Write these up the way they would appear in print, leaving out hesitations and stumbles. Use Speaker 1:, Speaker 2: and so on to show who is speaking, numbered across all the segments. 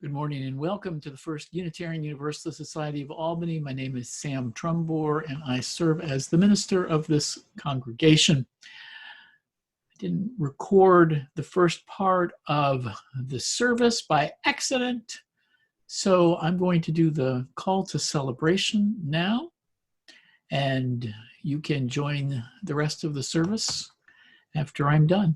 Speaker 1: Good morning and welcome to the first Unitarian Universalist Society of Albany. My name is Sam Trumbore and I serve as the minister of this congregation. I didn't record the first part of the service by accident, so I'm going to do the call to celebration now, and you can join the rest of the service after I'm done.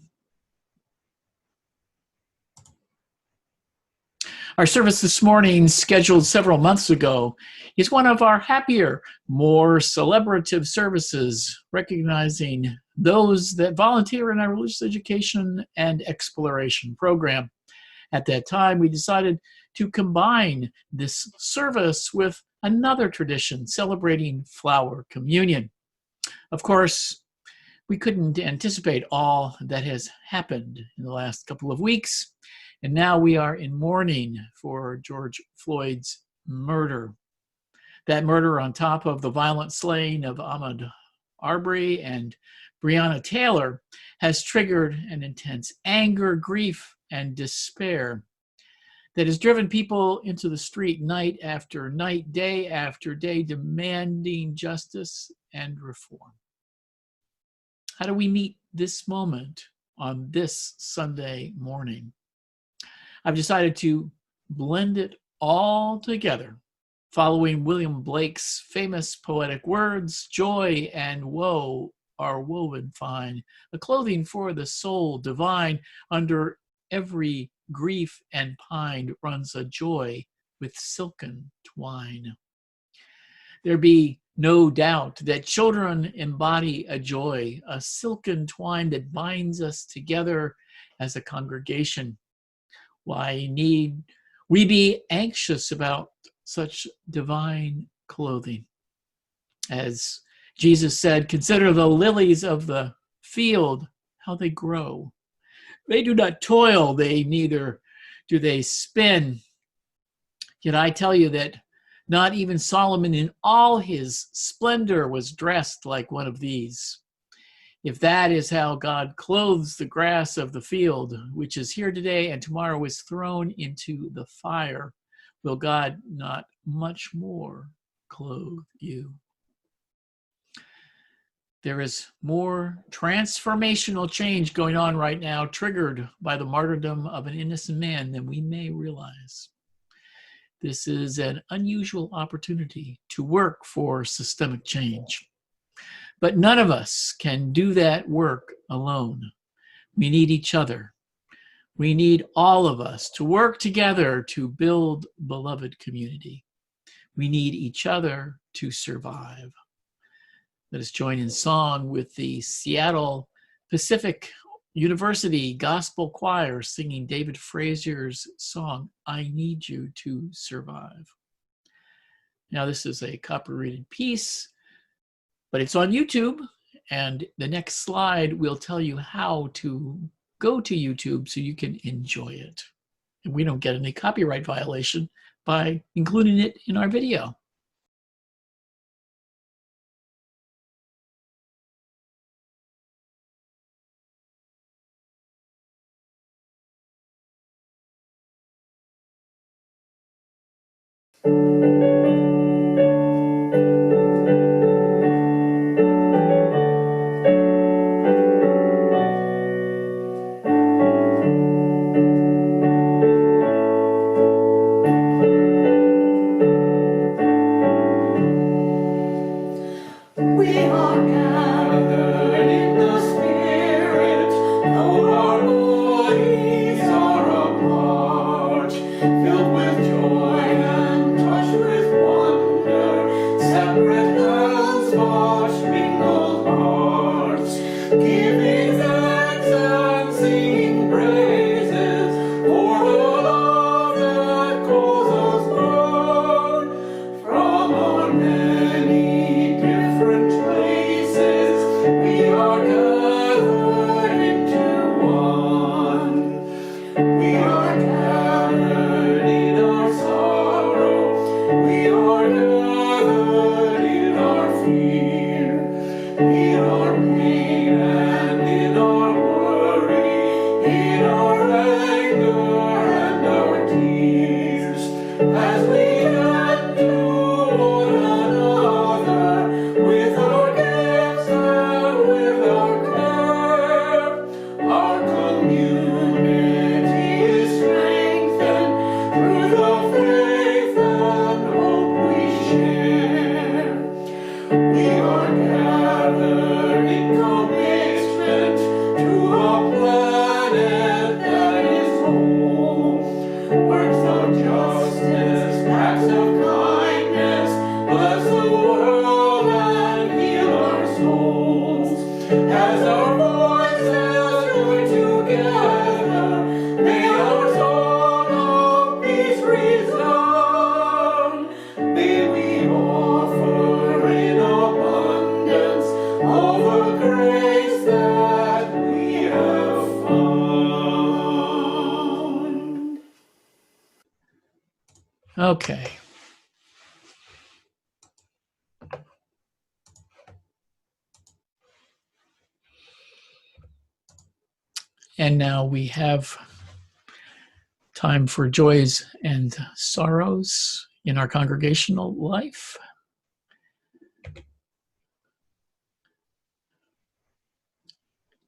Speaker 1: Our service this morning, scheduled several months ago, is one of our happier, more celebrative services, recognizing those that volunteer in our religious education and exploration program. At that time, we decided to combine this service with another tradition, celebrating flower communion. Of course, we couldn't anticipate all that has happened in the last couple of weeks. And now we are in mourning for George Floyd's murder. That murder, on top of the violent slaying of Ahmaud Arbery and Breonna Taylor, has triggered an intense anger, grief, and despair that has driven people into the street night after night, day after day, demanding justice and reform. How do we meet this moment on this Sunday morning? I've decided to blend it all together, following William Blake's famous poetic words, "Joy and woe are woven fine, a clothing for the soul divine. Under every grief and pine runs a joy with silken twine." There be no doubt that children embody a joy, a silken twine that binds us together as a congregation. Why need we be anxious about such divine clothing? As Jesus said, "Consider the lilies of the field, how they grow. They do not toil, they neither do they spin. Yet I tell you that not even Solomon in all his splendor was dressed like one of these." If that is how God clothes the grass of the field, which is here today and tomorrow is thrown into the fire, will God not much more clothe you? There is more transformational change going on right now, triggered by the martyrdom of an innocent man, than we may realize. This is an unusual opportunity to work for systemic change. But none of us can do that work alone. We need each other. We need all of us to work together to build beloved community. We need each other to survive. Let us join in song with the Seattle Pacific University Gospel Choir singing David Frazier's song, "I Need You to Survive." Now, this is a copyrighted piece, but it's on YouTube, and the next slide will tell you how to go to YouTube so you can enjoy it. And we don't get any copyright violation by including it in our video. Okay. And now we have time for joys and sorrows in our congregational life.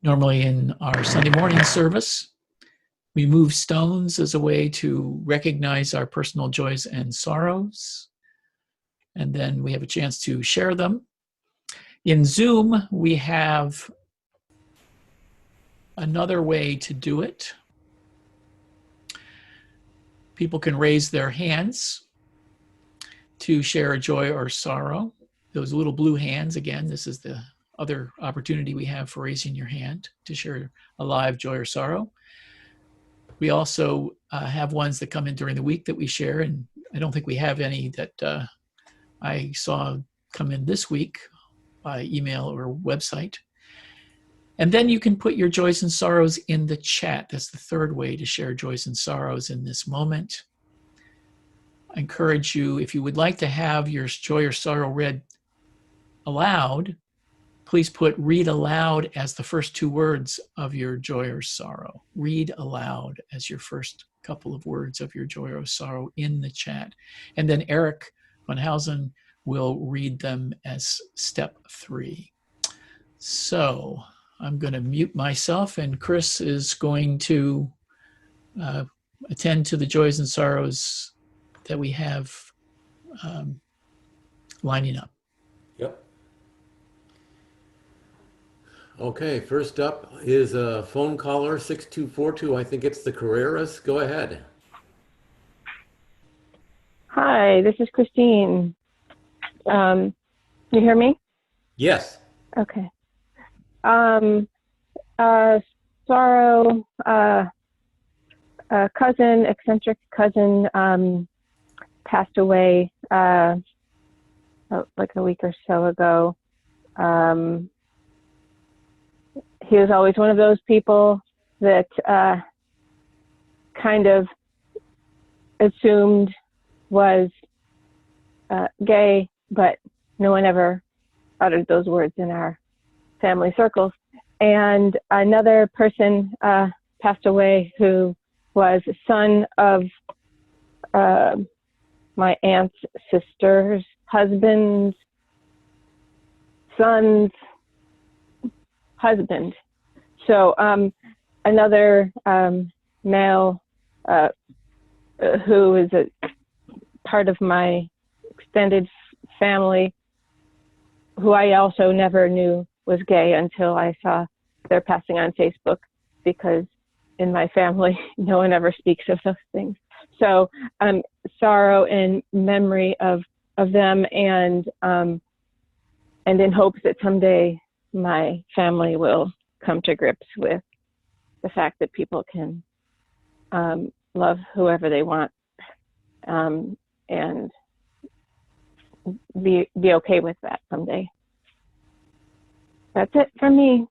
Speaker 1: Normally in our Sunday morning service, we move stones as a way to recognize our personal joys and sorrows. And then we have a chance to share them. In Zoom, we have another way to do it. People can raise their hands to share a joy or sorrow. Those little blue hands, again, this is the other opportunity we have for raising your hand to share a live joy or sorrow. We also have ones that come in during the week that we share, and I don't think we have any that I saw come in this week by email or website. And then you can put your joys and sorrows in the chat. That's the third way to share joys and sorrows in this moment. I encourage you, if you would like to have your joy or sorrow read aloud, please put read aloud as the first two words of your joy or sorrow. Read aloud as your first couple of words of your joy or sorrow in the chat. And then Eric Van Housen will read them as step 3. So I'm going to mute myself, and Chris is going to attend to the joys and sorrows that we have lining up.
Speaker 2: Yep. Okay, first up is a phone caller, 6242. I think it's the Carreras. Go ahead.
Speaker 3: Hi, this is Christine. You hear me?
Speaker 2: Yes.
Speaker 3: Okay. Sorrow, cousin, eccentric cousin, passed away like a week or so ago. He was always one of those people that kind of assumed was gay, but no one ever uttered those words in our family circles. And another person passed away who was son of my aunt's sister's husband's son's husband. So another male who is a part of my extended family, who I also never knew was gay until I saw their passing on Facebook, because in my family, no one ever speaks of those things. So sorrow in memory of them, and in hopes that someday my family will come to grips with the fact that people can love whoever they want, and be okay with that someday. That's it from me.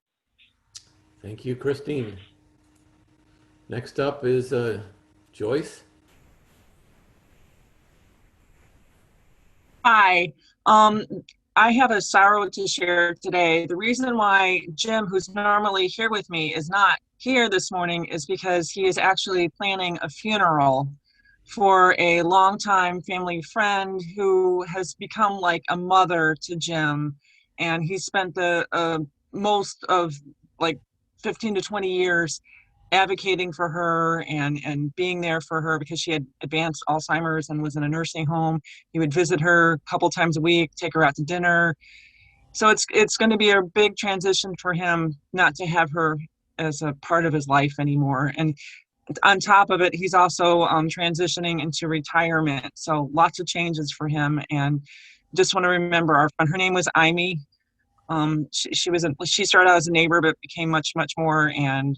Speaker 2: Thank you, Christine. Next up is Joyce.
Speaker 4: Hi. I have a sorrow to share today. The reason why Jim, who's normally here with me, is not here this morning is because he is actually planning a funeral for a longtime family friend who has become like a mother to Jim. And he spent the most of like 15 to 20 years advocating for her and being there for her because she had advanced Alzheimer's and was in a nursing home. He would visit her a couple times a week, take her out to dinner. So it's going to be a big transition for him not to have her as a part of his life anymore. And on top of it, he's also transitioning into retirement. So lots of changes for him. And just want to remember our friend. Her name was Amy. She started out as a neighbor, but became much more. And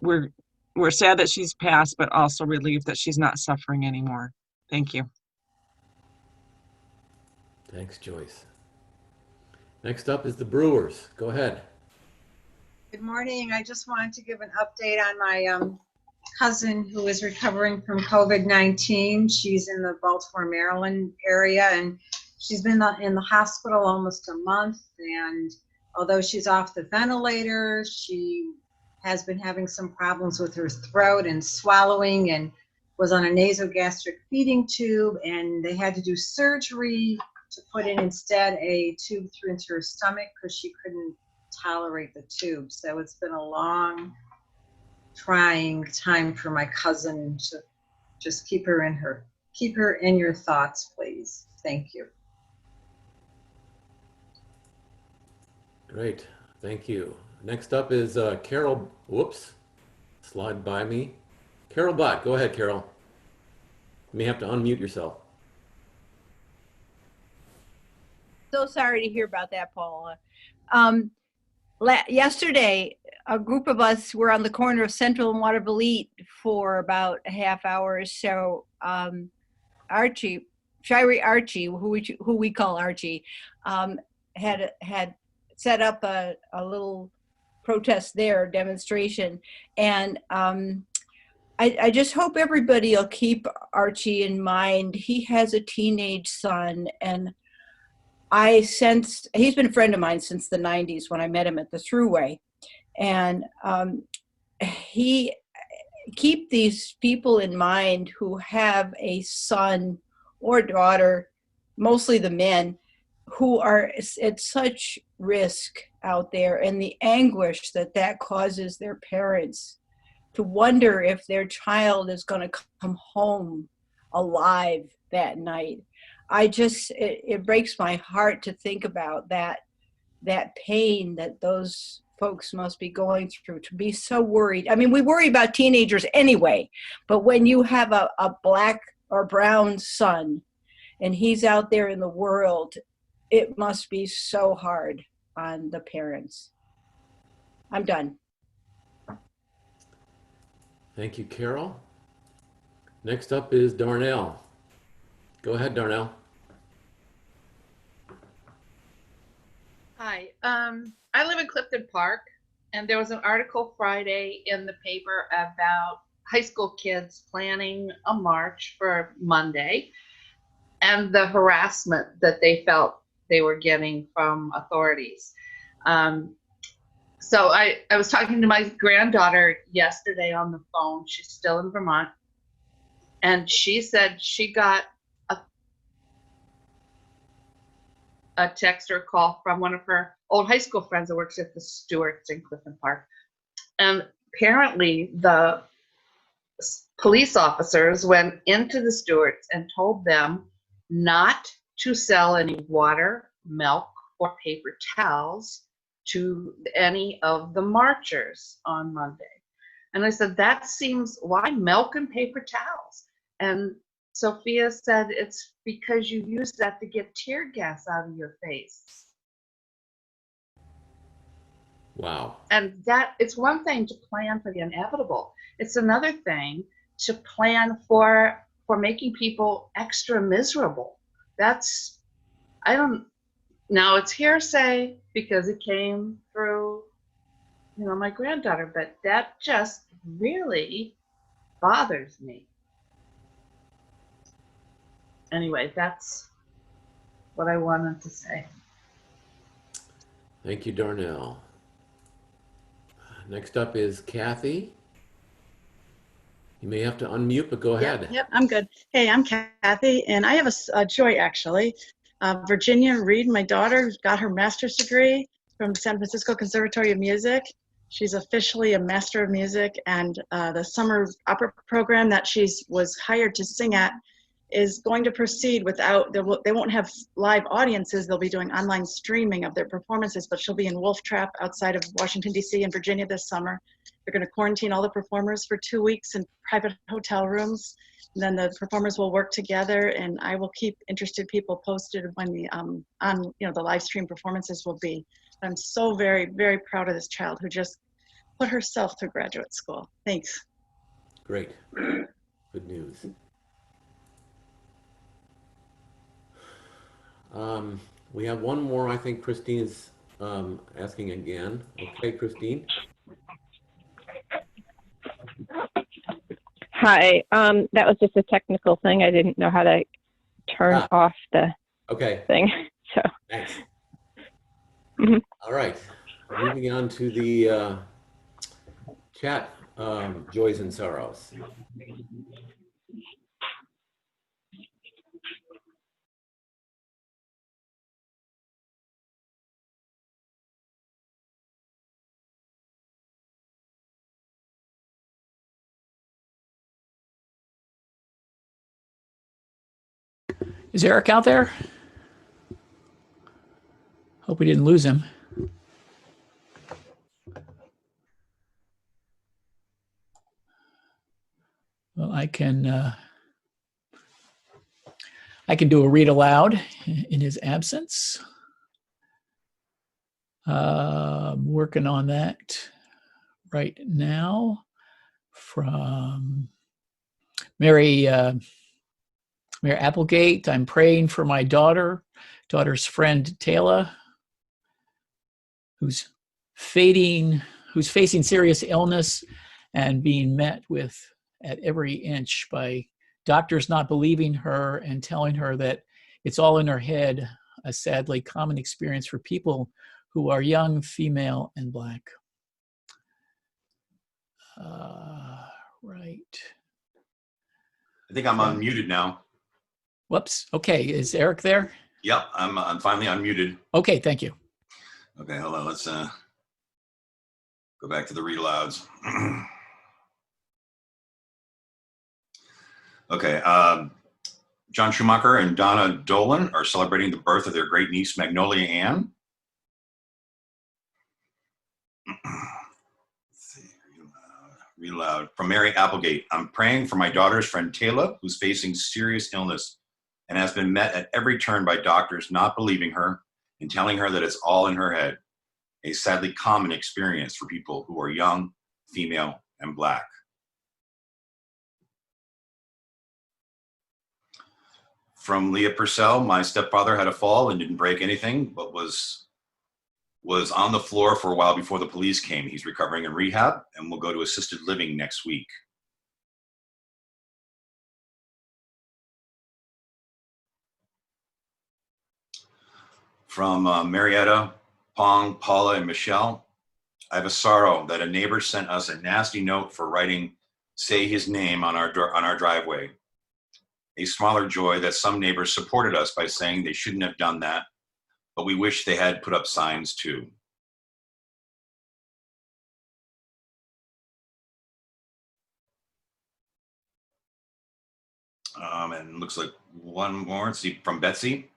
Speaker 4: we're sad that she's passed, but also relieved that she's not suffering anymore. Thank you.
Speaker 2: Thanks, Joyce. Next up is the Brewers. Go ahead.
Speaker 5: Good morning. I just wanted to give an update on my cousin who is recovering from COVID-19. She's in the Baltimore, Maryland area, and she's been in the hospital almost a month. And although she's off the ventilator, she has been having some problems with her throat and swallowing, and was on a nasogastric feeding tube, and they had to do surgery to put in instead a tube through into her stomach because she couldn't tolerate the tube. So it's been a long, trying time for my cousin. To just keep her in your thoughts, please. Thank you.
Speaker 2: Great, thank you. Next up is Carol, whoops, slide by me. Carol Bott, go ahead, Carol. You may have to unmute yourself.
Speaker 6: So sorry to hear about that, Paula. Yesterday, a group of us were on the corner of Central and Waterville for about a half hour or so. Archie, Shirey Archie, who we call Archie, had set up a little protest there, demonstration, and I just hope everybody will keep Archie in mind. He has a teenage son, and he's been a friend of mine since the 90s when I met him at the Thruway. And keep these people in mind who have a son or daughter, mostly the men, who are at such risk out there, and the anguish that causes their parents to wonder if their child is going to come home alive that night. It breaks my heart to think about that pain that those folks must be going through, to be so worried. I mean, we worry about teenagers anyway, but when you have a black or brown son and he's out there in the world, it must be so hard on the parents. I'm done.
Speaker 2: Thank you, Carol. Next up is Darnell. Go ahead, Darnell.
Speaker 7: Hi, I live in Clifton Park, and there was an article Friday in the paper about high school kids planning a march for Monday and the harassment that they felt they were getting from authorities. So I was talking to my granddaughter yesterday on the phone. She's still in Vermont, and she said she got a text or a call from one of her old high school friends that works at the Stewarts in Clifton Park. And apparently the police officers went into the Stewarts and told them not to sell any water, milk, or paper towels to any of the marchers on Monday. And I said, that seems, why milk and paper towels? And Sophia said, it's because you use that to get tear gas out of your face.
Speaker 2: Wow.
Speaker 7: And that, it's one thing to plan for the inevitable. It's another thing to plan for making people extra miserable. That's, now it's hearsay because it came through, my granddaughter, but that just really bothers me. Anyway, that's what I wanted to say.
Speaker 2: Thank you, Darnell. Next up is Kathy. You may have to unmute, but go ahead.
Speaker 8: Yep, I'm good. Hey, I'm Kathy, and I have a joy, actually. Virginia Reed, my daughter, got her master's degree from San Francisco Conservatory of Music. She's officially a Master of Music, and the summer opera program that she was hired to sing at is going to proceed without, they won't have live audiences. They'll be doing online streaming of their performances, but she'll be in Wolf Trap outside of Washington, D.C. and Virginia this summer. They're going to quarantine all the performers for 2 weeks in private hotel rooms. And then the performers will work together, and I will keep interested people posted when the live stream performances will be. I'm so very, very proud of this child who just put herself through graduate school. Thanks.
Speaker 2: Great. Good news. We have one more. I think Christine is asking again. Okay, Christine.
Speaker 3: Hi. That was just a technical thing. I didn't know how to turn off the
Speaker 2: Okay.
Speaker 3: thing. So.
Speaker 2: Thanks.
Speaker 3: Mhm.
Speaker 2: All right. Moving on to the chat, joys and sorrows.
Speaker 1: Is Eric out there? Hope we didn't lose him. Well, I can do a read aloud in his absence. Working on that right now from Mary Applegate. I'm praying for my daughter's friend Taylor, who's facing serious illness and being met with at every inch by doctors not believing her and telling her that it's all in her head, a sadly common experience for people who are young, female, and Black. Right.
Speaker 9: I think I'm unmuted now.
Speaker 1: Whoops. Okay. Is Eric there?
Speaker 9: Yep, I'm finally unmuted.
Speaker 1: Okay. Thank you.
Speaker 9: Okay, hold on. Let's go back to the read alouds. Okay. John Schumacher and Donna Dolan are celebrating the birth of their great niece, Magnolia Ann. Read aloud. From Mary Applegate. I'm praying for my daughter's friend Taylor, who's facing serious illness and has been met at every turn by doctors not believing her and telling her that it's all in her head. A sadly common experience for people who are young, female, and Black. From Leah Purcell, my stepfather had a fall and didn't break anything, but was on the floor for a while before the police came. He's recovering in rehab and will go to assisted living next week. From Marietta, Pong, Paula, and Michelle, I have a sorrow that a neighbor sent us a nasty note for writing "say his name" on our driveway. A smaller joy that some neighbors supported us by saying they shouldn't have done that, but we wish they had put up signs too. And looks like one more. Let's see, from Betsy.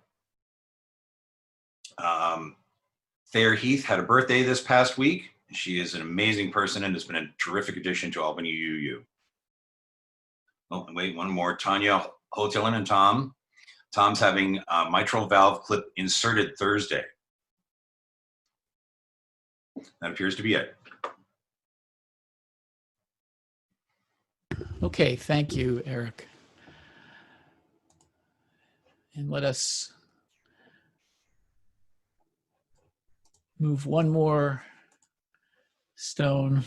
Speaker 9: Thayer Heath had a birthday this past week. She is an amazing person and has been a terrific addition to Albany UU. Oh, wait, one more. Tanya Hotelin and Tom. Tom's having a mitral valve clip inserted Thursday. That appears to be it.
Speaker 1: Okay, thank you, Eric. And let us move one more stone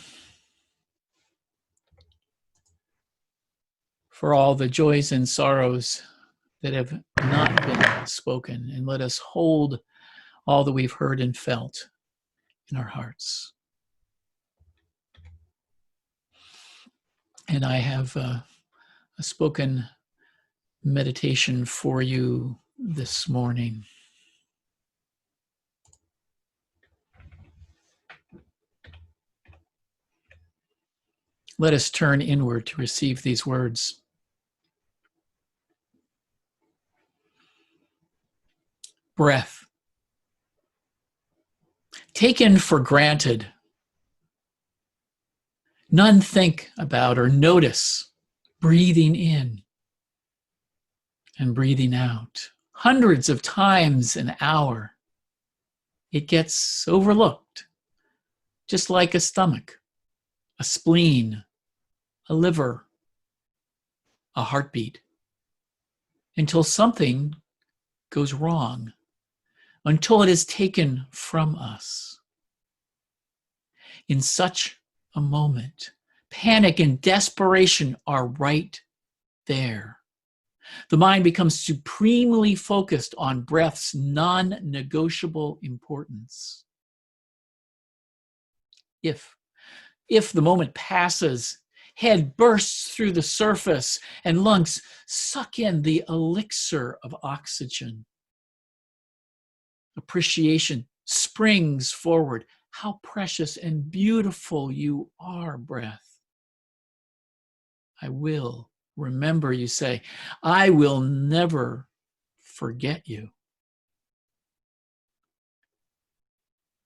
Speaker 1: for all the joys and sorrows that have not been spoken, and let us hold all that we've heard and felt in our hearts. And I have a spoken meditation for you this morning. Let us turn inward to receive these words. Breath. Taken for granted. None think about or notice breathing in and breathing out. Hundreds of times an hour, it gets overlooked, just like a stomach, a spleen, a liver, a heartbeat, until something goes wrong, until it is taken from us. In such a moment, Panic and desperation are right there. The mind becomes supremely focused on breath's non-negotiable importance. If the moment passes, head bursts through the surface and lungs suck in the elixir of oxygen. Appreciation springs forward. How precious and beautiful you are, breath. I will remember, you say. I will never forget you.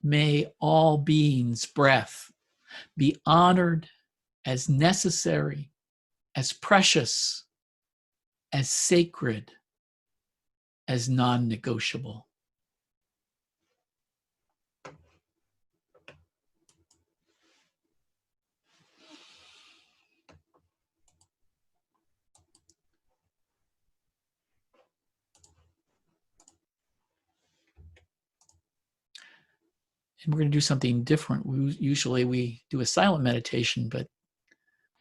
Speaker 1: May all beings' breath be honored as necessary, as precious, as sacred, as non-negotiable. And we're going to do something different. Usually we do a silent meditation, but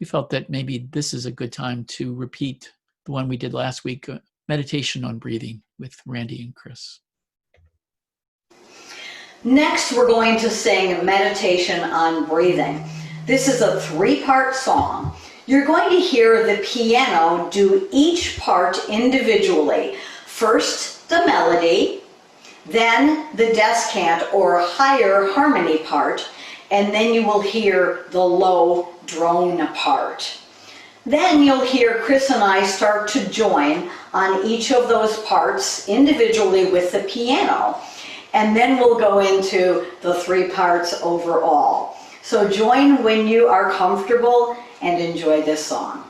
Speaker 1: we felt that maybe this is a good time to repeat the one we did last week, meditation on breathing with Randy and Chris.
Speaker 10: Next, we're going to sing Meditation on Breathing. This is a 3-part song. You're going to hear the piano do each part individually. First, the melody, then the descant or higher harmony part, and then you will hear the low drone part. Then you'll hear Chris and I start to join on each of those parts individually with the piano. And then we'll go into the 3 parts overall. So join when you are comfortable and enjoy this song.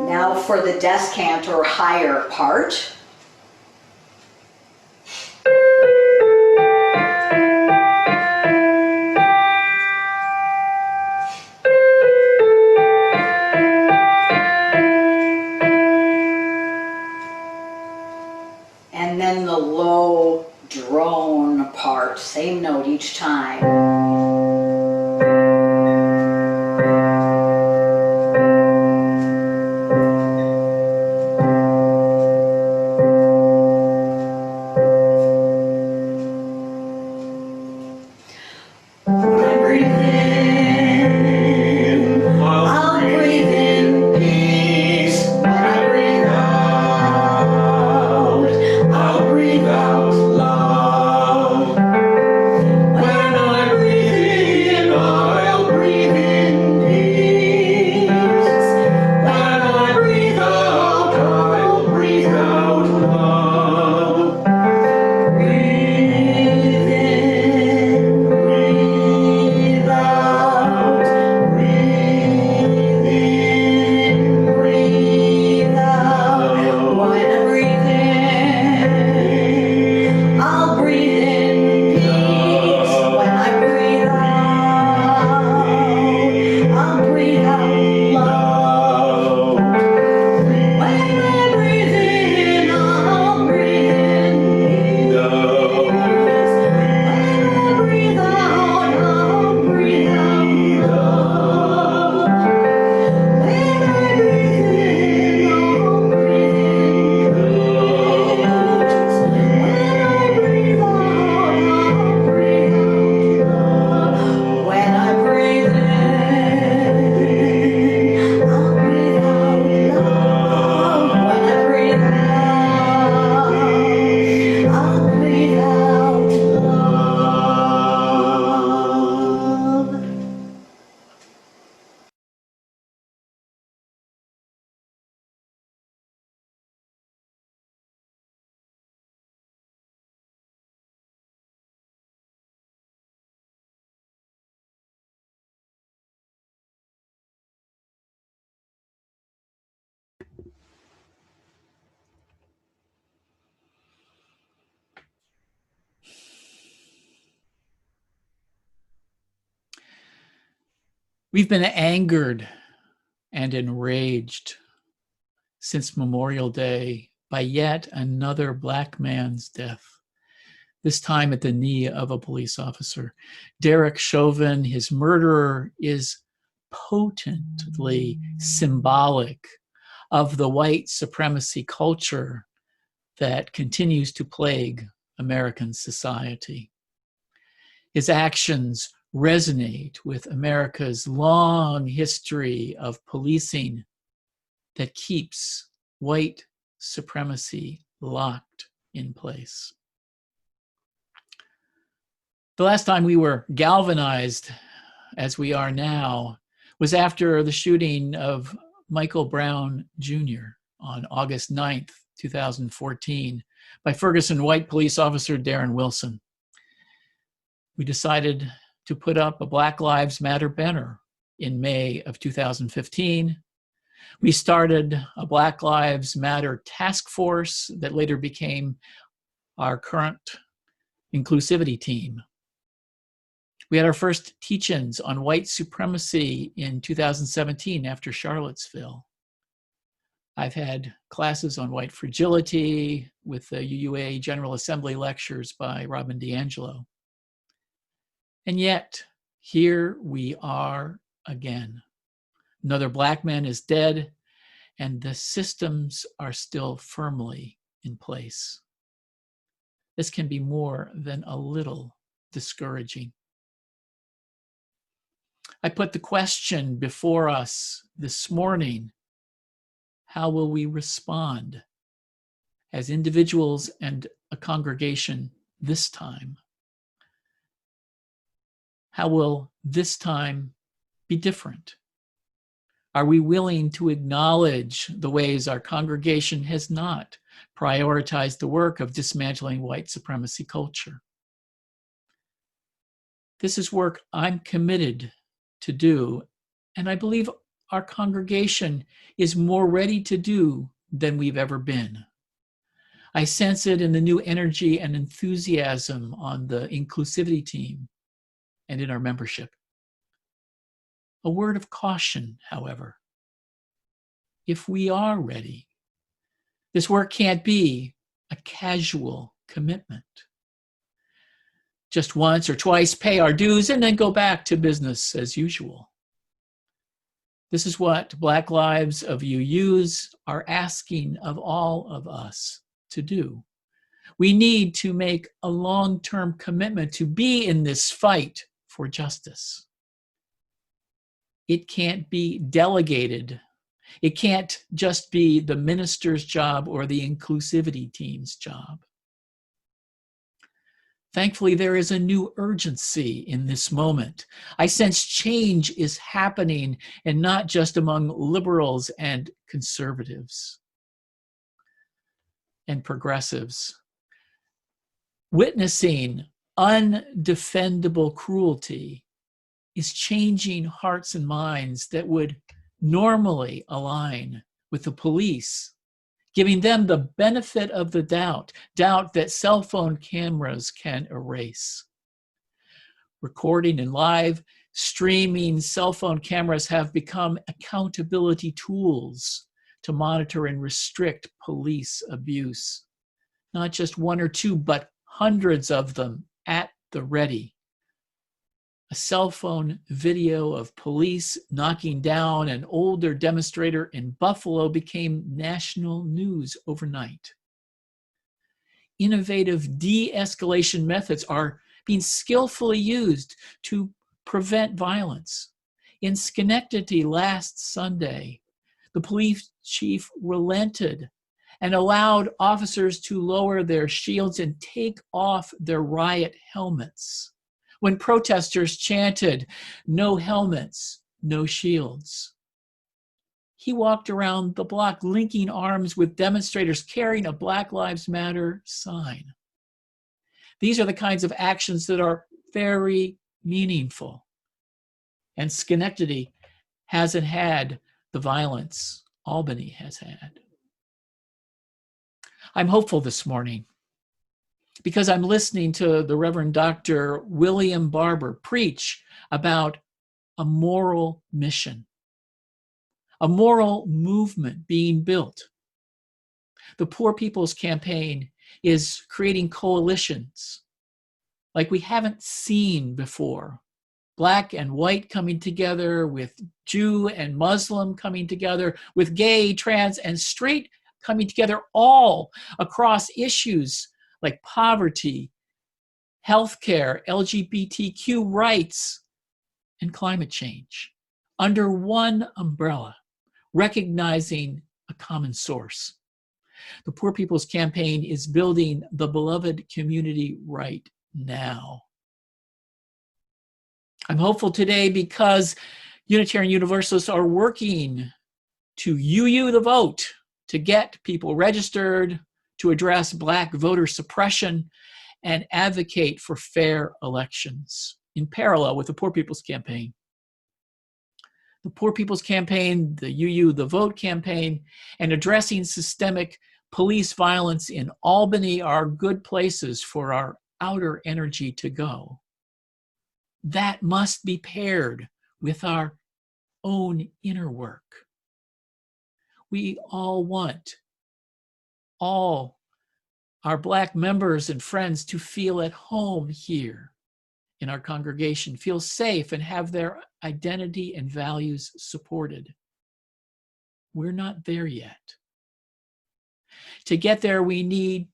Speaker 10: Now for the descant or higher part. And then the low drone part, same note each time.
Speaker 11: When I
Speaker 1: We've been angered and enraged since Memorial Day by yet another Black man's death, this time at the knee of a police officer. Derek Chauvin, his murderer, is potently symbolic of the white supremacy culture that continues to plague American society. His actions resonate with America's long history of policing that keeps white supremacy locked in place. The last time we were galvanized as we are now was after the shooting of Michael Brown Jr. on August 9th, 2014, by Ferguson white police officer Darren Wilson. We decided to put up a Black Lives Matter banner in May of 2015. We started a Black Lives Matter task force that later became our current inclusivity team. We had our first teach-ins on white supremacy in 2017 after Charlottesville. I've had classes on white fragility with the UUA General Assembly lectures by Robin DiAngelo. And yet, here we are again. Another Black man is dead, and the systems are still firmly in place. This can be more than a little discouraging. I put the question before us this morning: how will we respond as individuals and a congregation this time? How will this time be different? Are we willing to acknowledge the ways our congregation has not prioritized the work of dismantling white supremacy culture? This is work I'm committed to do, and I believe our congregation is more ready to do than we've ever been. I sense it in the new energy and enthusiasm on the inclusivity team and in our membership. A word of caution, however. If we are ready, this work can't be a casual commitment. Just once or twice pay our dues and then go back to business as usual. This is what Black Lives of UUs are asking of all of us to do. We need to make a long-term commitment to be in this fight for justice. It can't be delegated. It can't just be the minister's job or the inclusivity team's job. Thankfully, there is a new urgency in this moment. I sense change is happening, and not just among liberals and conservatives and progressives. Witnessing undefendable cruelty is changing hearts and minds that would normally align with the police, giving them the benefit of the doubt that cell phone cameras can erase. Recording and live streaming cell phone cameras have become accountability tools to monitor and restrict police abuse. Not just one or two, but hundreds of them at the ready. A cell phone video of police knocking down an older demonstrator in Buffalo became national news overnight. Innovative de-escalation methods are being skillfully used to prevent violence. In Schenectady last Sunday, the police chief relented and allowed officers to lower their shields and take off their riot helmets when protesters chanted, "No helmets, no shields." He walked around the block linking arms with demonstrators carrying a Black Lives Matter sign. These are the kinds of actions that are very meaningful. And Schenectady hasn't had the violence Albany has had. I'm hopeful this morning because I'm listening to the Reverend Dr. William Barber preach about a moral mission, a moral movement being built. The Poor People's Campaign is creating coalitions like we haven't seen before. Black and white coming together, with Jew and Muslim coming together, with gay, trans, and straight coming together, all across issues like poverty, healthcare, LGBTQ rights, and climate change, under one umbrella, recognizing a common source. The Poor People's Campaign is building the beloved community right now. I'm hopeful today because Unitarian Universalists are working to UU the vote, to get people registered, to address Black voter suppression, and advocate for fair elections in parallel with the Poor People's Campaign. The Poor People's Campaign, the UU the Vote campaign, and addressing systemic police violence in Albany are good places for our outer energy to go. That must be paired with our own inner work. We all want all our Black members and friends to feel at home here in our congregation, feel safe, and have their identity and values supported. We're not there yet. To get there, we need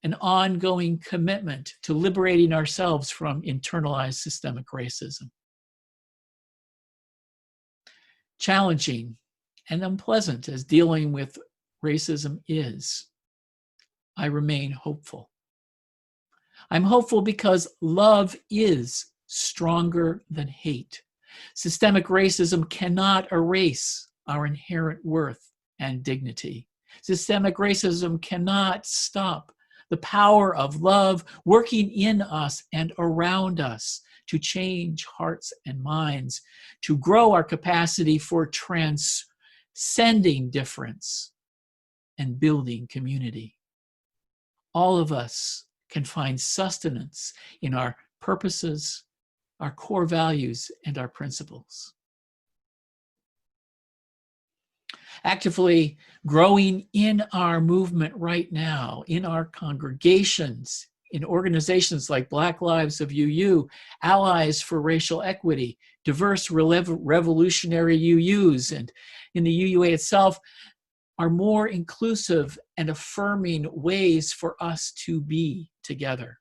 Speaker 1: an ongoing commitment to liberating ourselves from internalized systemic racism. Challenging and unpleasant as dealing with racism is, I remain hopeful. I'm hopeful because love is stronger than hate. Systemic racism cannot erase our inherent worth and dignity. Systemic racism cannot stop the power of love working in us and around us to change hearts and minds, to grow our capacity for transcending difference and building community. All of us can find sustenance in our purposes, our core values, and our principles. Actively growing in our movement right now, in our congregations, in organizations like Black Lives of UU, Allies for Racial Equity, diverse revolutionary UUs, and in the UUA itself, are more inclusive and affirming ways for us to be together.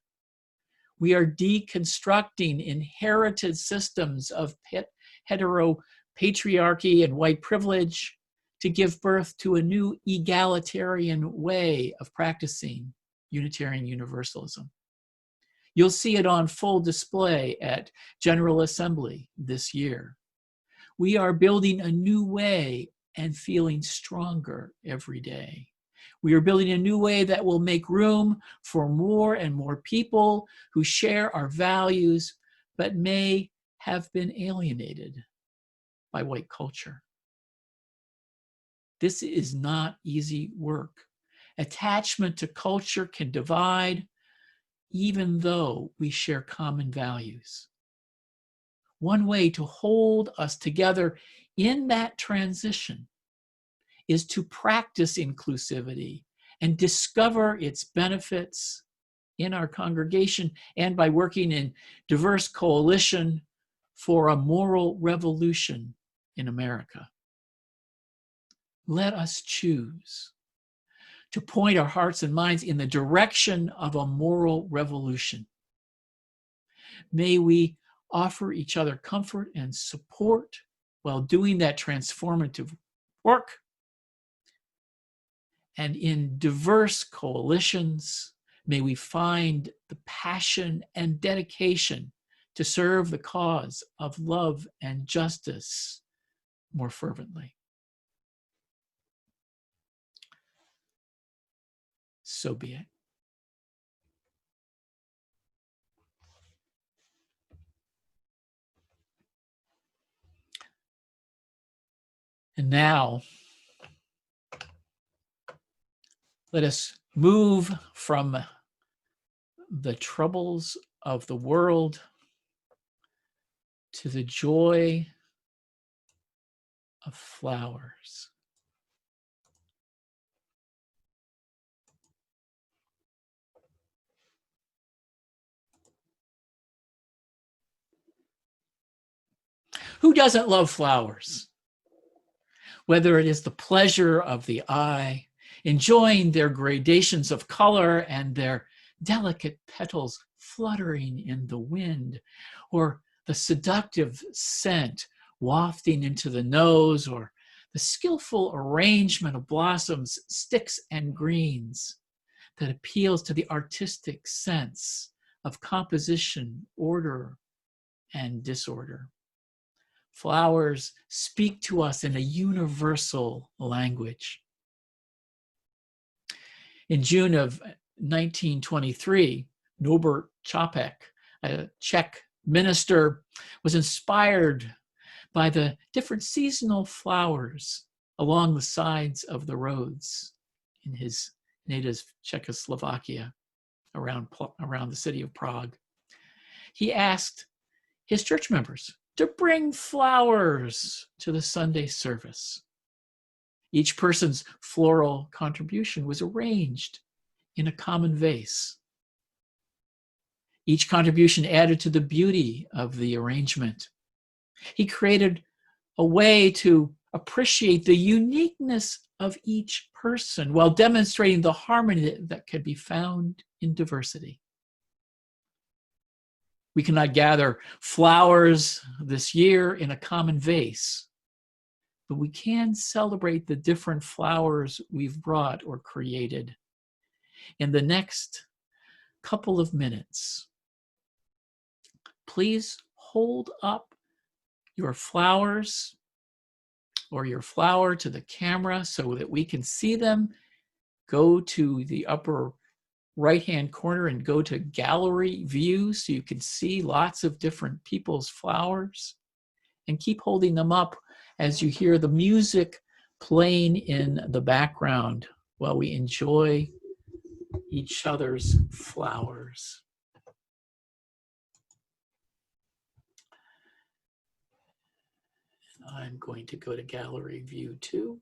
Speaker 1: We are deconstructing inherited systems of heteropatriarchy and white privilege to give birth to a new egalitarian way of practicing Unitarian Universalism. You'll see it on full display at General Assembly this year. We are building a new way and feeling stronger every day. We are building a new way that will make room for more and more people who share our values, but may have been alienated by white culture. This is not easy work. Attachment to culture can divide, even though we share common values. One way to hold us together in that transition is to practice inclusivity and discover its benefits in our congregation and by working in diverse coalition for a moral revolution in America. Let us choose to point our hearts and minds in the direction of a moral revolution. May we offer each other comfort and support while doing that transformative work. And in diverse coalitions, may we find the passion and dedication to serve the cause of love and justice more fervently. So be it. And now, let us move from the troubles of the world to the joy of flowers. Who doesn't love flowers? Whether it is the pleasure of the eye, enjoying their gradations of color and their delicate petals fluttering in the wind, or the seductive scent wafting into the nose, or the skillful arrangement of blossoms, sticks, and greens that appeals to the artistic sense of composition, order, and disorder. Flowers speak to us in a universal language. In June of 1923, Norbert Čapek, a Czech minister, was inspired by the different seasonal flowers along the sides of the roads in his native Czechoslovakia, around the city of Prague. He asked his church members to bring flowers to the Sunday service. Each person's floral contribution was arranged in a common vase. Each contribution added to the beauty of the arrangement. He created a way to appreciate the uniqueness of each person while demonstrating the harmony that could be found in diversity. We cannot gather flowers this year in a common vase, but we can celebrate the different flowers we've brought or created. In the next couple of minutes, please hold up your flowers or your flower to the camera so that we can see them. Go to the upper right-hand corner and go to gallery view so you can see lots of different people's flowers, and keep holding them up as you hear the music playing in the background while we enjoy each other's flowers. I'm going to go to gallery view 2.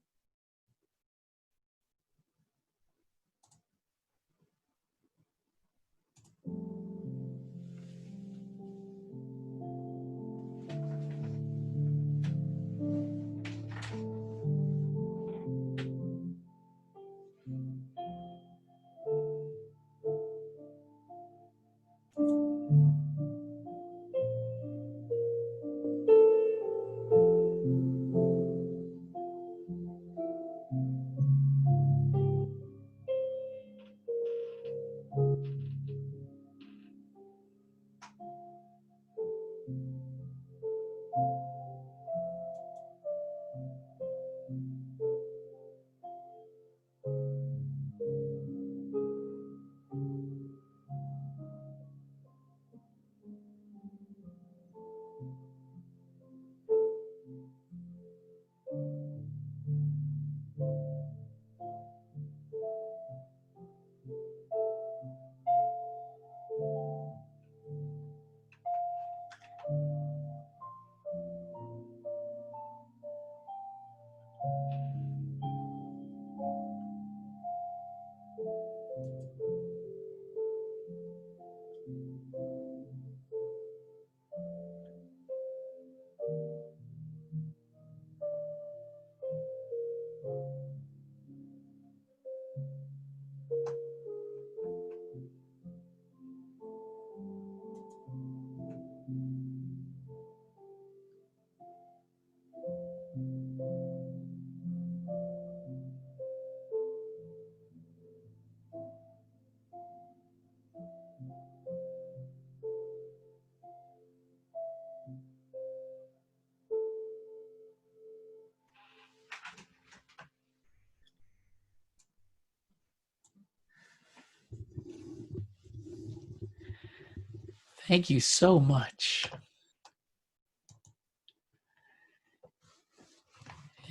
Speaker 1: Thank you so much.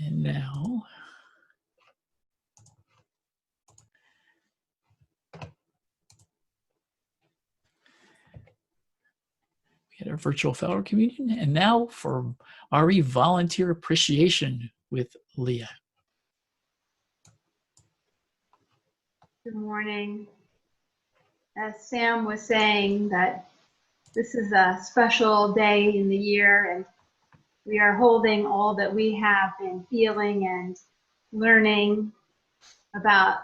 Speaker 1: And now, we had our virtual fellow communion. And now for RE Volunteer Appreciation with Leah.
Speaker 11: Good morning. As Sam was saying, that this is a special day in the year, and we are holding all that we have been feeling and learning about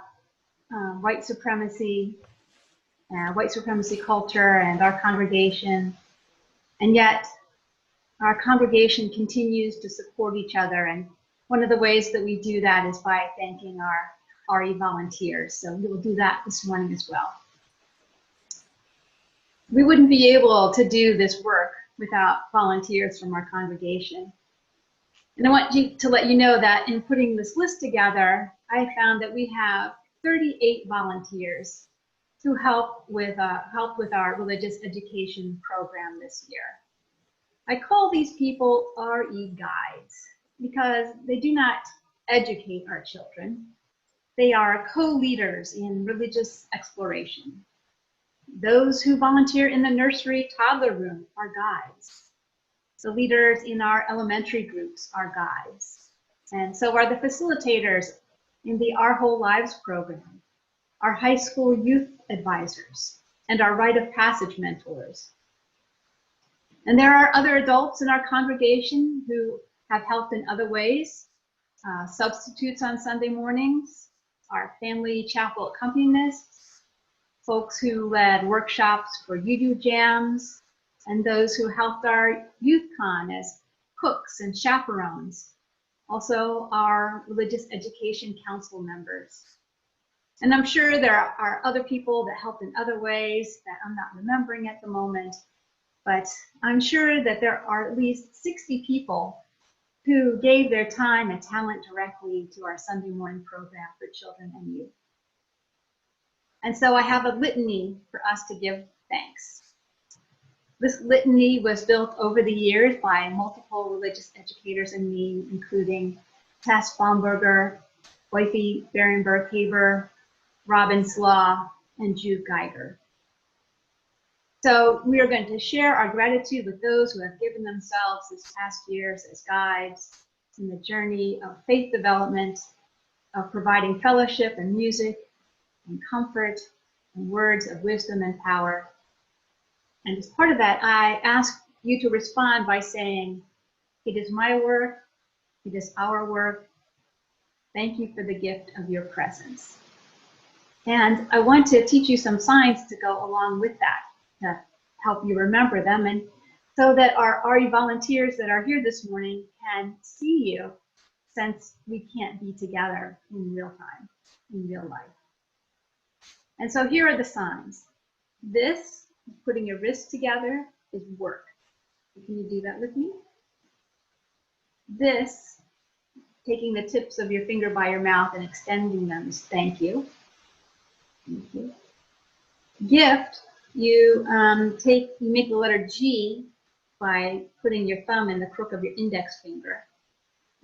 Speaker 11: white supremacy culture and our congregation. And yet our congregation continues to support each other. And one of the ways that we do that is by thanking our RE volunteers. So we will do that this morning as well. We wouldn't be able to do this work without volunteers from our congregation. And I want to let you know that in putting this list together, I found that we have 38 volunteers who help with our religious education program this year. I call these people RE guides because they do not educate our children. They are co-leaders in religious exploration. Those who volunteer in the nursery toddler room are guides. The leaders in our elementary groups are guides. And so are the facilitators in the Our Whole Lives program, our high school youth advisors, and our rite of passage mentors. And there are other adults in our congregation who have helped in other ways, substitutes on Sunday mornings, our family chapel accompanists, folks who led workshops for UU Jams, and those who helped our youth con as cooks and chaperones, also our religious education council members. And I'm sure there are other people that helped in other ways that I'm not remembering at the moment, but I'm sure that there are at least 60 people who gave their time and talent directly to our Sunday morning program for children and youth. And so I have a litany for us to give thanks. This litany was built over the years by multiple religious educators and me, including Tess Baumberger, Wifey Berenberg-Haber, Robin Slaw, and Jude Geiger. So we are going to share our gratitude with those who have given themselves this past years as guides in the journey of faith development, of providing fellowship and music and comfort and words of wisdom and power. And as part of that, I ask you to respond by saying, it is my work, it is our work. Thank you for the gift of your presence. And I want to teach you some signs to go along with that, to help you remember them, and so that our RE volunteers that are here this morning can see you, since we can't be together in real time, in real life. And so here are the signs. This, putting your wrists together, is work. Can you do that with me? This, taking the tips of your finger by your mouth and extending them, is thank you. Thank you. Gift, you make the letter G by putting your thumb in the crook of your index finger,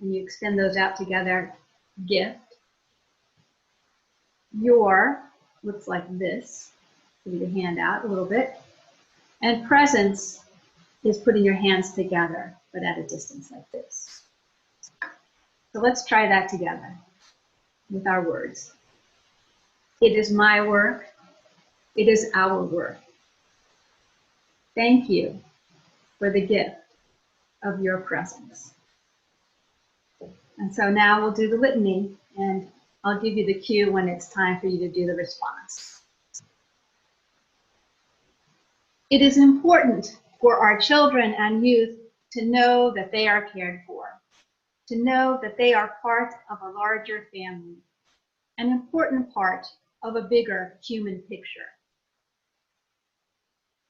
Speaker 11: and you extend those out together. Gift. Your looks like this. Put your hand out a little bit. And presence is putting your hands together, but at a distance like this. So let's try that together with our words. It is my work. It is our work. Thank you for the gift of your presence. And so now we'll do the litany, and I'll give you the cue when it's time for you to do the response. It is important for our children and youth to know that they are cared for, to know that they are part of a larger family, an important part of a bigger human picture.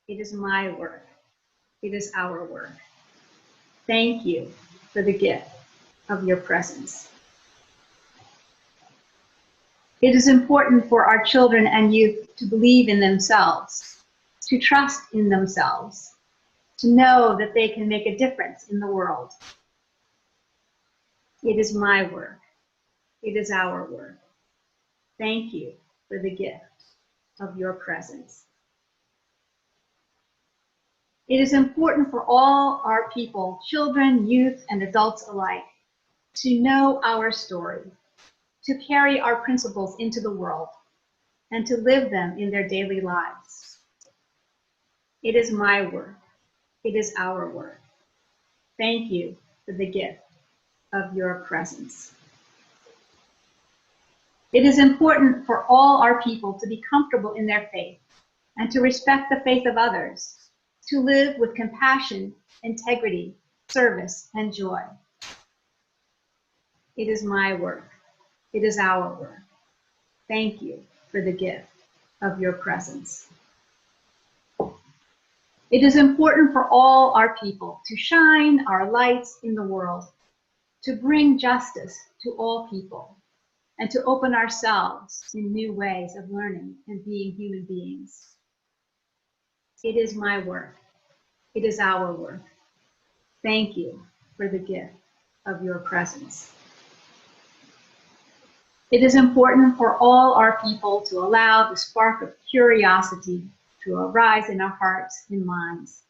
Speaker 11: It is my work. It is our work. Thank you for the gift of your presence. It is important for our children and youth to believe in themselves, to trust in themselves, to know that they can make a difference in the world. It is my work. It is our work. Thank you for the gift of your presence. It is important for all our people, children, youth, and adults alike, to know our story, to carry our principles into the world, and to live them in their daily lives. It is my work. It is our work. Thank you for the gift of your presence. It is important for all our people to be comfortable in their faith and to respect the faith of others, to live with compassion, integrity, service, and joy. It is my work. It is our work. Thank you for the gift of your presence. It is important for all our people to shine our lights in the world, to bring justice to all people, and to open ourselves in new ways of learning and being human beings. It is my work. It is our work. Thank you for the gift of your presence. It is important for all our people to allow the spark of curiosity to arise in our hearts and minds,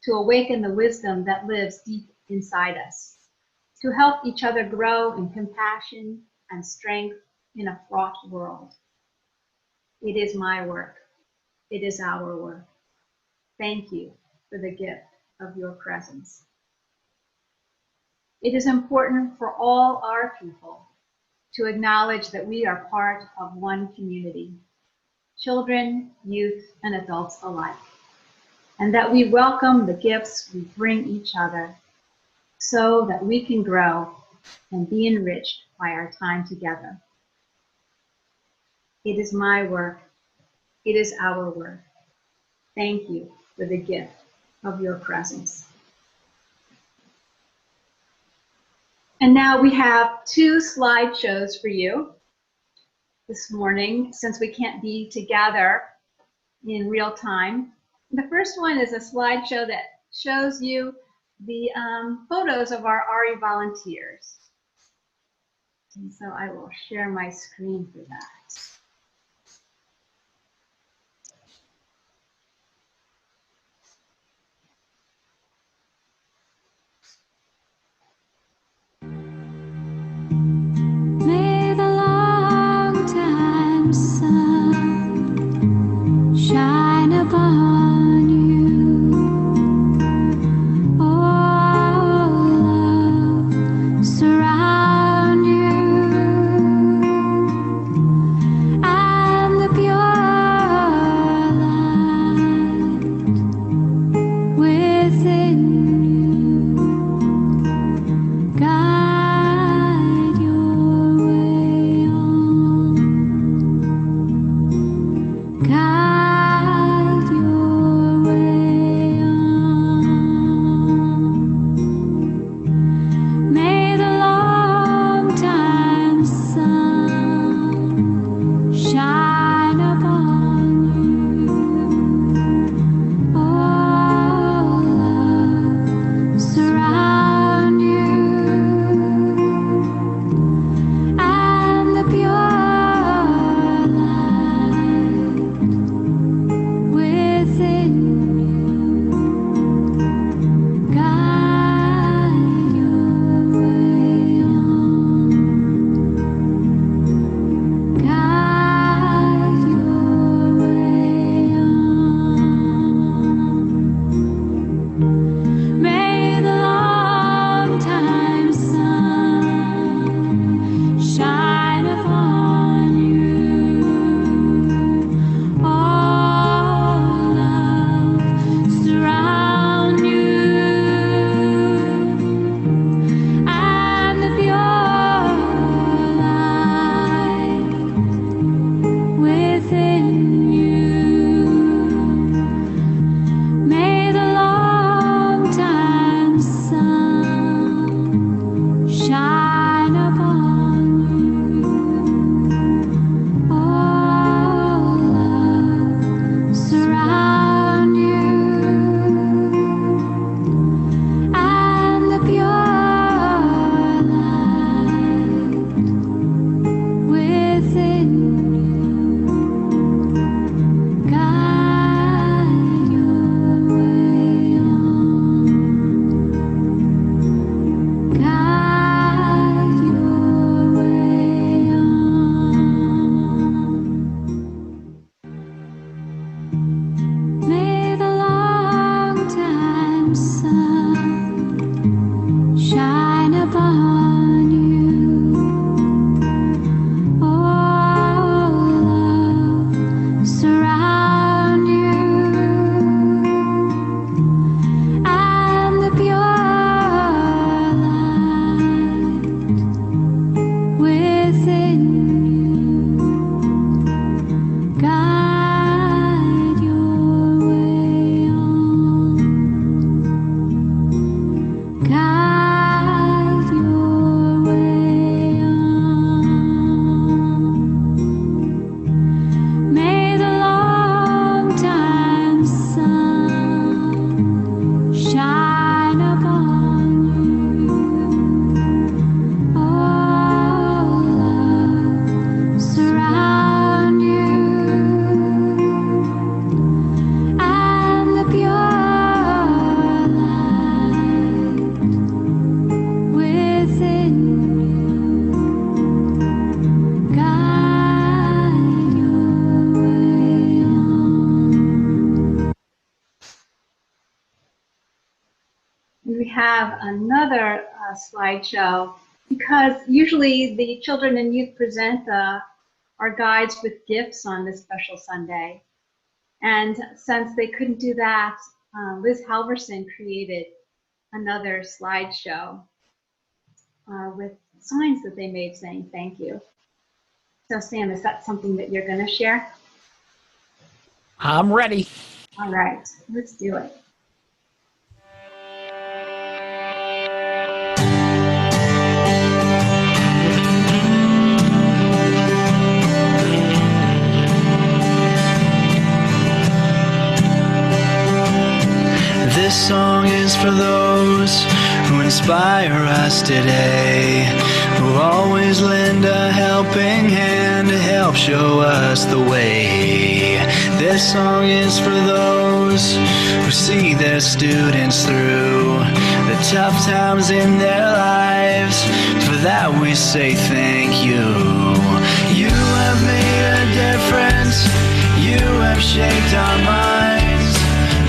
Speaker 11: to awaken the wisdom that lives deep inside us, to help each other grow in compassion and strength in a fraught world. It is my work. It is our work. Thank you for the gift of your presence. It is important for all our people to acknowledge that we are part of one community, children, youth, and adults alike, and that we welcome the gifts we bring each other so that we can grow and be enriched by our time together. It is my work. It is our work. Thank you for the gift of your presence. And now we have 2 slideshows for you this morning, since we can't be together in real time. The first one is a slideshow that shows you the photos of our RE volunteers. And so I will share my screen for that.
Speaker 12: May the long time sun shine upon you. Oh, love surround you
Speaker 11: have another slideshow because usually the children and youth present our guides with gifts on this special Sunday. And since they couldn't do that, Liz Halverson created another slideshow with signs that they made saying thank you. So Sam, is that something that you're going to share?
Speaker 1: I'm ready.
Speaker 11: All right, let's do it.
Speaker 13: This song is for those who inspire us today, who always lend a helping hand to help show us the way. This song is for those who see their students through the tough times in their lives. For that we say thank you. You have made a difference. You have shaped our minds.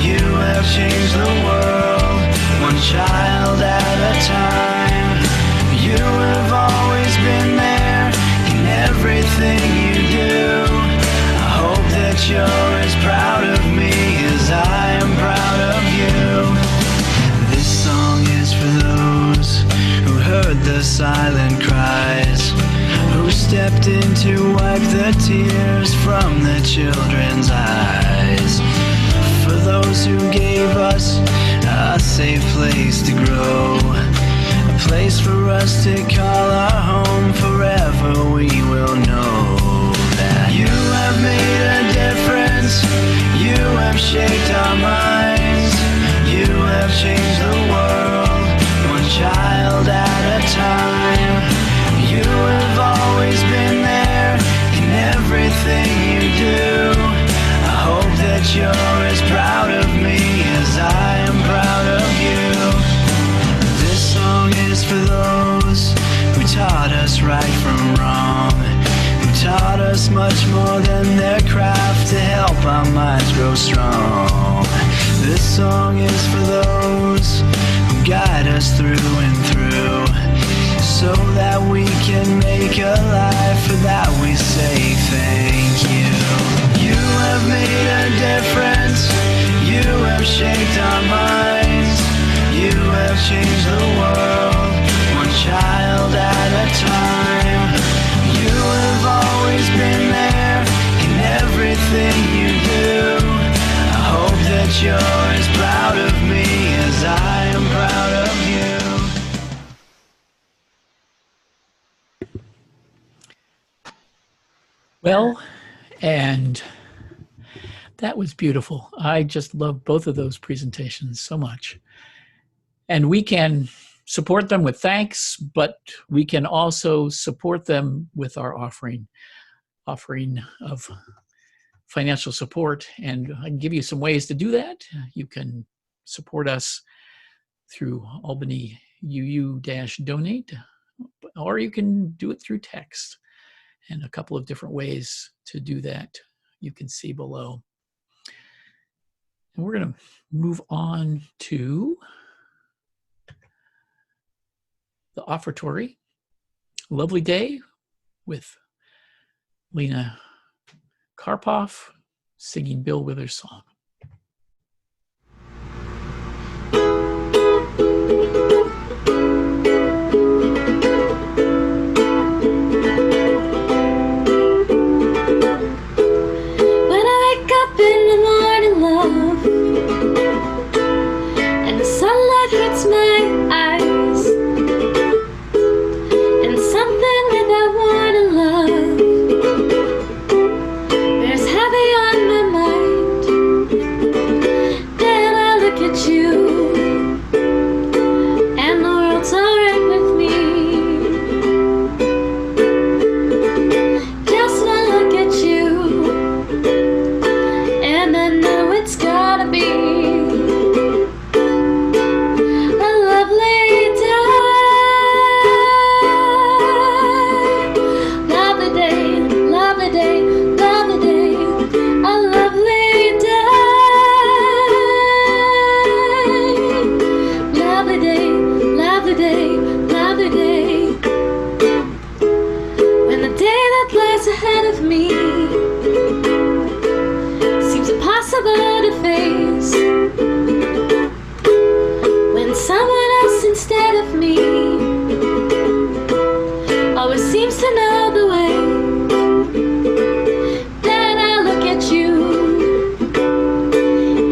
Speaker 13: You have changed the world, one child at a time. You have always been there in everything you do. I hope that you're as proud of me as I am proud of you. This song is for those who heard the silent cries, who stepped in to wipe the tears from the children's eyes. For those who gave us a safe place to grow, a place for us to call our home. Forever we will know that you have made a difference. You have shaped our minds. You have changed the world, one child at a time. You have always been there in everything you do. I hope that you're as proud of me as I am proud of you. This song is for those who taught us right from wrong, who taught us much more than their craft to help our minds grow strong. This song is for those who guide us through and through, so that we can make a life. For that we say thank you. You have made a difference. You have shaped our minds. You have changed the world, one child at a time. You have always been there in everything you do. I hope that you're as proud of me as I am proud of you.
Speaker 1: Well, and that was beautiful. I just love both of those presentations so much. And we can support them with thanks, but we can also support them with our offering of financial support. And I can give you some ways to do that. You can support us through Albany UU-donate, or you can do it through text. And a couple of different ways to do that you can see below. And we're going to move on to the offertory. Lovely Day with Lena Karpoff singing Bill Withers' song.
Speaker 12: There's heavy on my mind. with me seems impossible to face when someone else instead of me always seems to know the way. Then I look at you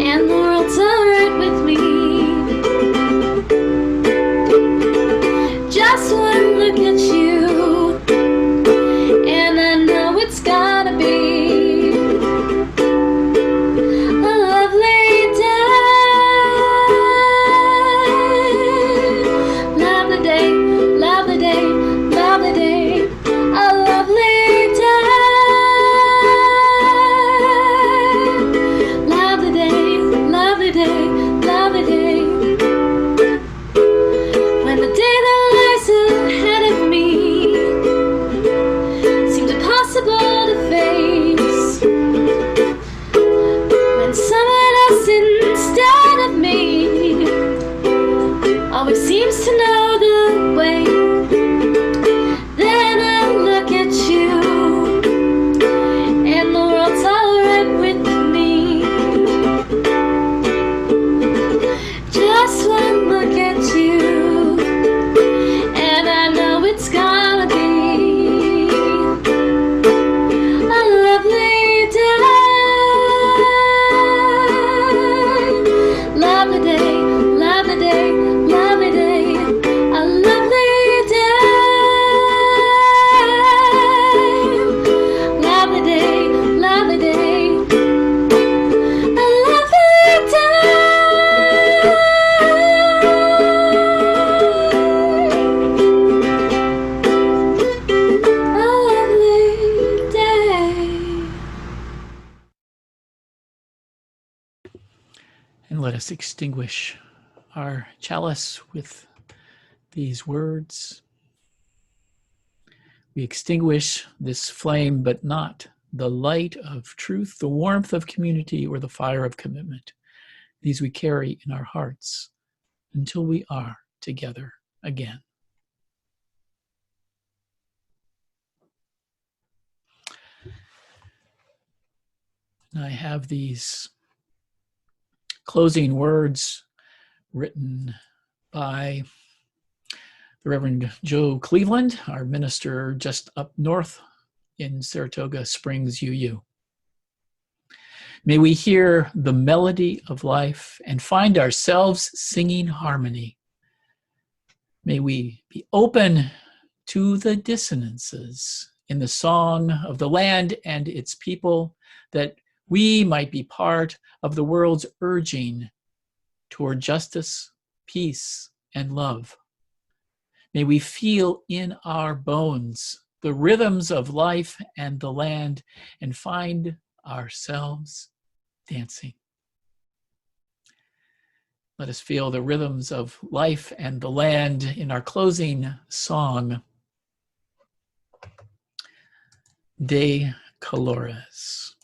Speaker 12: and the world's alright with me. Just one look at you and I know it's gonna be a lovely day. Love the day, love the day, love the day, a lovely day. Love the day, love the day, love the day. When the day that lies ahead of me seems impossible to face, when someone else instead of me always seems to know the way, then I look at you and the world's alright with me. Just one look at you and I know it's gonna be a lovely day. Love the day, love the day, love the day, a lovely day. Love the day, love the day, a lovely day. A lovely day.
Speaker 1: And let us extinguish our chalice with these words. We extinguish this flame, but not the light of truth, the warmth of community, or the fire of commitment. These we carry in our hearts until we are together again. And I have these closing words written by the Reverend Joe Cleveland, our minister just up north in Saratoga Springs, UU. May we hear the melody of life and find ourselves singing harmony. May we be open to the dissonances in the song of the land and its people, that we might be part of the world's urging toward justice, peace, and love. May we feel in our bones the rhythms of life and the land and find ourselves dancing. Let us feel the rhythms of life and the land in our closing song, De Colores.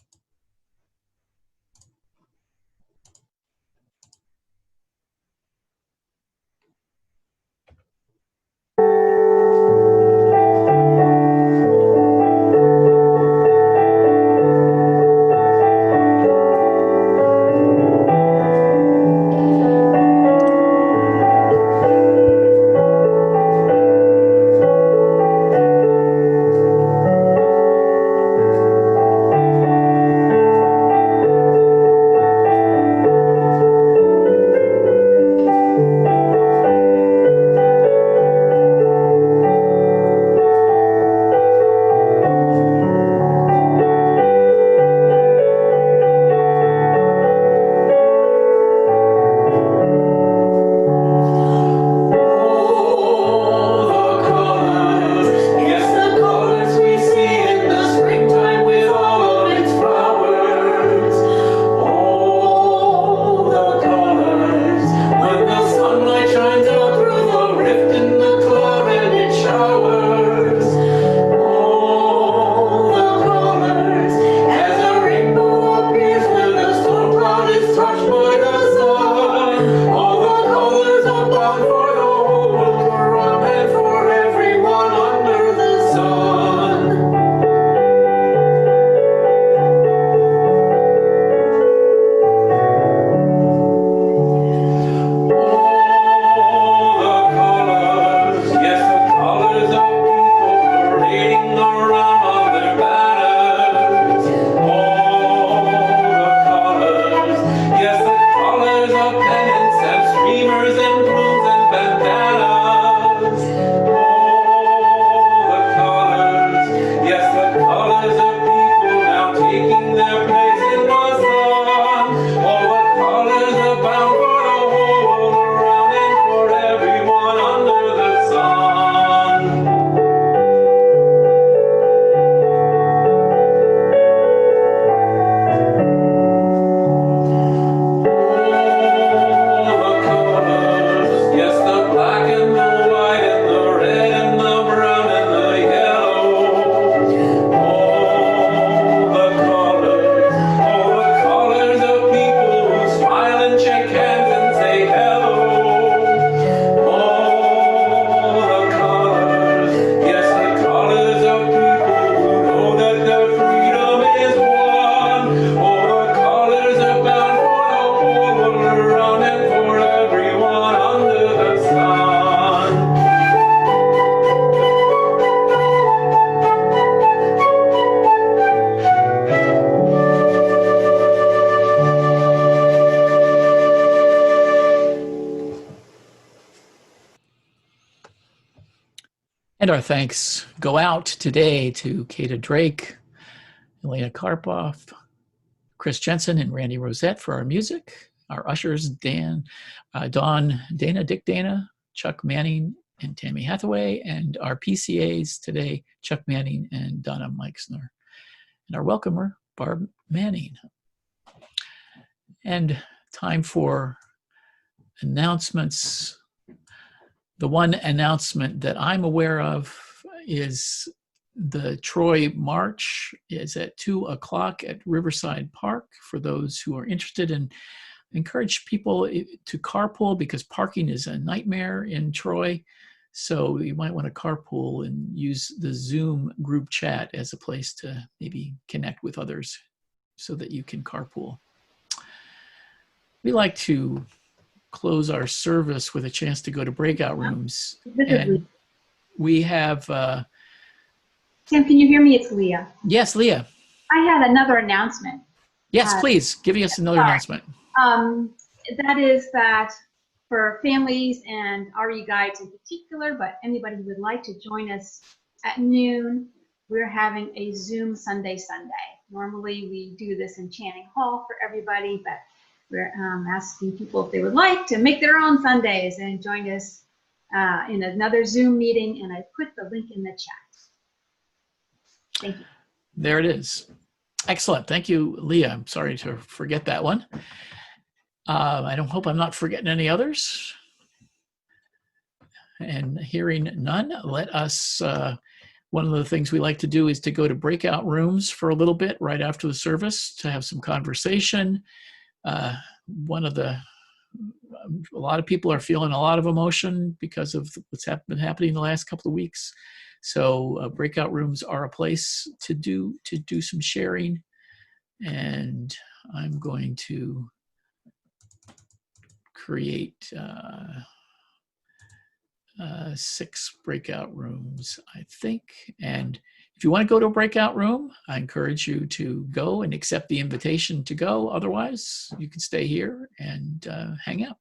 Speaker 1: And our thanks go out today to Kata Drake, Elena Karpoff, Chris Jensen, and Randy Rosette for our music. Our ushers, Dawn, Dana, Dick Dana, Chuck Manning, and Tammy Hathaway. And our PCAs today, Chuck Manning and Donna Meixner. And our welcomer, Barb Manning. And time for announcements. The one announcement that I'm aware of is the Troy March is at 2 o'clock at Riverside Park. For those who are interested, and encourage people to carpool because parking is a nightmare in Troy. So you might want to carpool and use the Zoom group chat as a place to maybe connect with others so that you can carpool. We like to close our service with a chance to go to breakout rooms. And we have...
Speaker 11: Tim, can you hear me? It's Leah.
Speaker 1: Yes, Leah.
Speaker 11: I had another announcement.
Speaker 1: Yes, please, give us another announcement.
Speaker 11: That is that for families and RE guides in particular, but anybody who would like to join us at noon, we're having a Zoom Sunday. Normally we do this in Channing Hall for everybody, but we're asking people if they would like to make their own Sundays and join us in another Zoom meeting, and I put the link in the chat. Thank you.
Speaker 1: There it is. Excellent. Thank you, Leah. I'm sorry to forget that one. I don't hope I'm not forgetting any others. And hearing none, let us, one of the things we like to do is to go to breakout rooms for a little bit right after the service to have some conversation. A lot of people are feeling a lot of emotion because of what's been happening the last couple of weeks. So breakout rooms are a place to do some sharing. And I'm going to create 6 breakout rooms, I think. And if you want to go to a breakout room, I encourage you to go and accept the invitation to go. Otherwise, you can stay here and hang out.